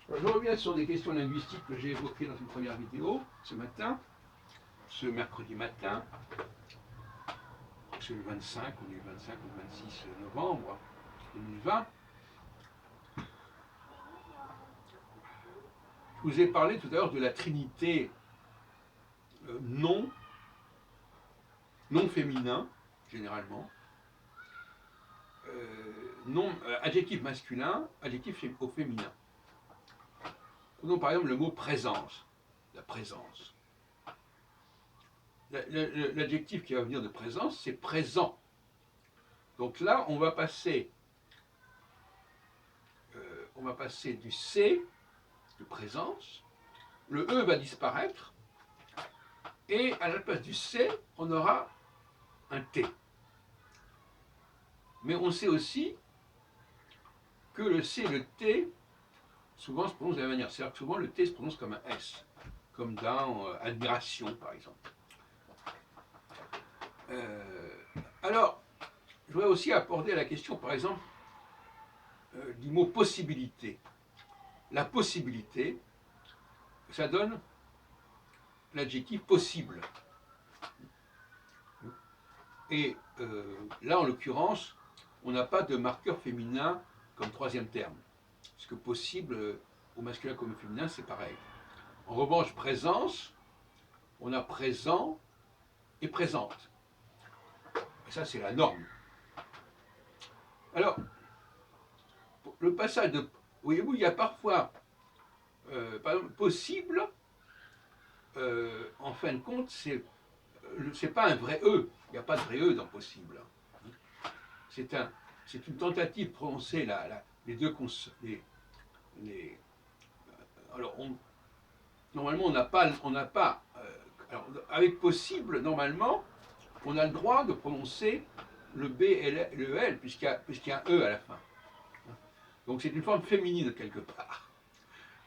Je reviens sur des questions linguistiques que j'ai évoquées dans une première vidéo ce matin, ce mercredi matin. C'est le 25, on est le 25 ou le 26 novembre 2020. Je vous ai parlé tout à l'heure de la trinité non, non féminin, généralement. Non, adjectif masculin, adjectif au féminin. Prenons par exemple le mot présence, la présence. L'adjectif qui va venir de présence, c'est présent. Donc là, on va passer du C, de présence, le E va disparaître, et à la place du C, on aura un T. Mais on sait aussi que le C et le T, souvent se prononcent de la même manière. C'est-à-dire que souvent le T se prononce comme un S, comme dans admiration, par exemple. Alors, je voudrais aussi aborder la question, par exemple, du mot possibilité. La possibilité, ça donne l'adjectif possible. Et là, en l'occurrence, on n'a pas de marqueur féminin comme troisième terme. Parce que possible, au masculin comme au féminin, c'est pareil. En revanche, présence, on a présent et présente. Et ça, c'est la norme. Alors, le passage de... Voyez-vous, il y a parfois, par exemple, possible, en fin de compte, c'est pas un vrai E. Il n'y a pas de vrai E dans possible. C'est une tentative de prononcer les deux alors, normalement, on n'a pas alors, avec possible, normalement, on a le droit de prononcer le B et le L, puisqu'il y a un E à la fin. Donc c'est une forme féminine quelque part.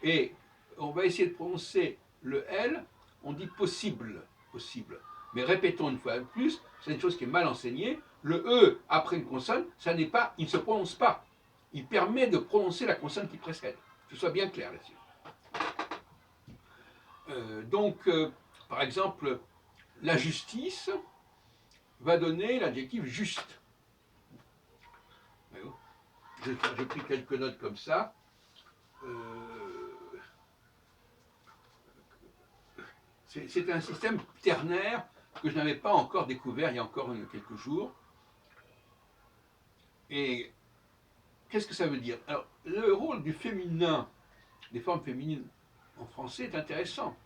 Et on va essayer de prononcer le L, on dit possible, possible. Mais répétons une fois de plus, c'est une chose qui est mal enseignée, le E après une consonne, il ne se prononce pas. Il permet de prononcer la consonne qui précède. Que ce soit bien clair là-dessus. Par exemple, la justice va donner l'adjectif juste. J'ai pris quelques notes comme ça. C'est un système ternaire que je n'avais pas encore découvert il y a encore quelques jours. Et qu'est-ce que ça veut dire? Alors, le rôle du féminin, des formes féminines en français est intéressant.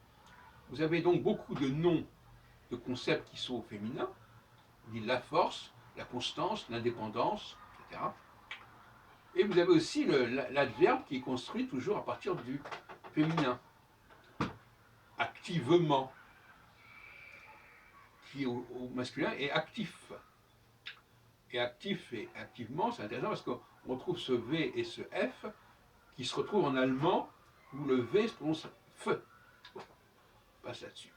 Vous avez donc beaucoup de noms de concepts qui sont au féminin. On dit la force, la constance, l'indépendance, etc. Et vous avez aussi l'adverbe qui est construit toujours à partir du féminin. Activement, qui au masculin est actif. Et actif et activement, c'est intéressant parce qu'on trouve ce V et ce F qui se retrouvent en allemand où le V se prononce F. Bon, on passe là-dessus.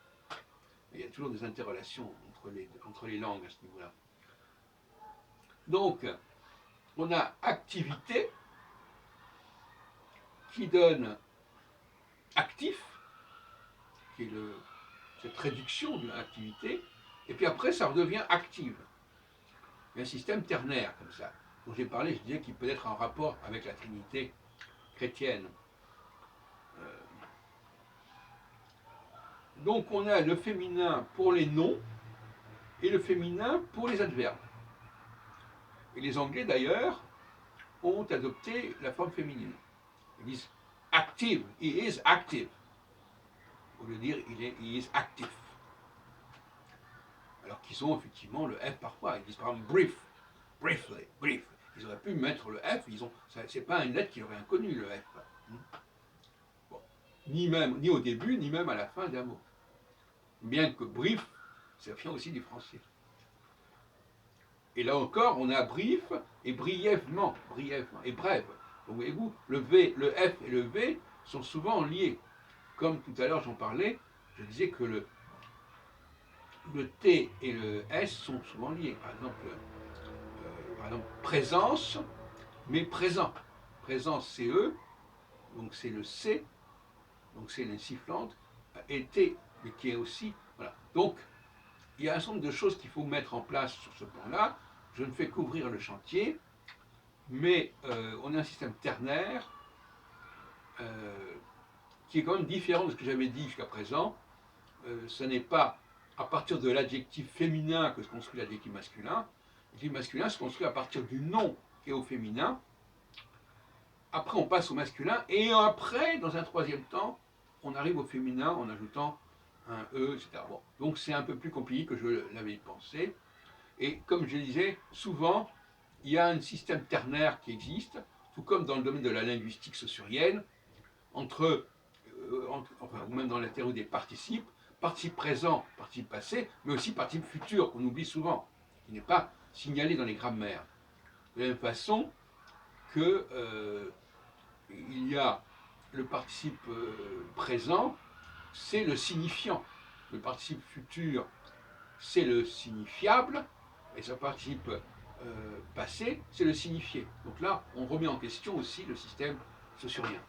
Il y a toujours des interrelations entre les langues à ce niveau-là. Donc, on a activité qui donne actif, qui est cette réduction de l'activité, et puis après ça redevient active. Il y a un système ternaire comme ça, dont j'ai parlé, je disais qu'il peut être en rapport avec la Trinité chrétienne. Donc on a le féminin pour les noms et le féminin pour les adverbes. Et les Anglais d'ailleurs ont adopté la forme féminine. Ils disent active, he is active. Au lieu de dire he is active. Alors qu'ils ont effectivement le F parfois. Ils disent par exemple brief, briefly, brief. Ils auraient pu mettre le F, c'est pas une lettre qui leur est inconnue, le F. Bon. Ni au début, ni même à la fin d'un mot. Bien que brief, ça vient aussi du français. Et là encore, on a brief et brièvement, et brève. Donc voyez-vous, le F et le V sont souvent liés. Comme tout à l'heure j'en parlais, je disais que le T et le S sont souvent liés. Par exemple présence, mais présent. Présence CE, donc c'est le C, donc c'est l'insifflante, et T, mais qui est aussi. Voilà. Donc, il y a un certain nombre de choses qu'il faut mettre en place sur ce plan-là. Je ne fais qu'ouvrir le chantier, mais on a un système ternaire qui est quand même différent de ce que j'avais dit jusqu'à présent. Ce n'est pas à partir de l'adjectif féminin que se construit l'adjectif masculin. L'adjectif masculin se construit à partir du nom et au féminin. Après, on passe au masculin, et après, dans un troisième temps, on arrive au féminin en ajoutant un E, etc. Bon, donc c'est un peu plus compliqué que je l'avais pensé. Et comme je disais, souvent, il y a un système ternaire qui existe, tout comme dans le domaine de la linguistique saussurienne, enfin, ou même dans la théorie des participes, participe présent, participe passé, mais aussi participe futur, qu'on oublie souvent, qui n'est pas signalé dans les grammaires. De la même façon que il y a le participe présent, c'est le signifiant. Le participe futur, c'est le signifiable, et son participe passé, c'est le signifié. Donc là, on remet en question aussi le système saussurien.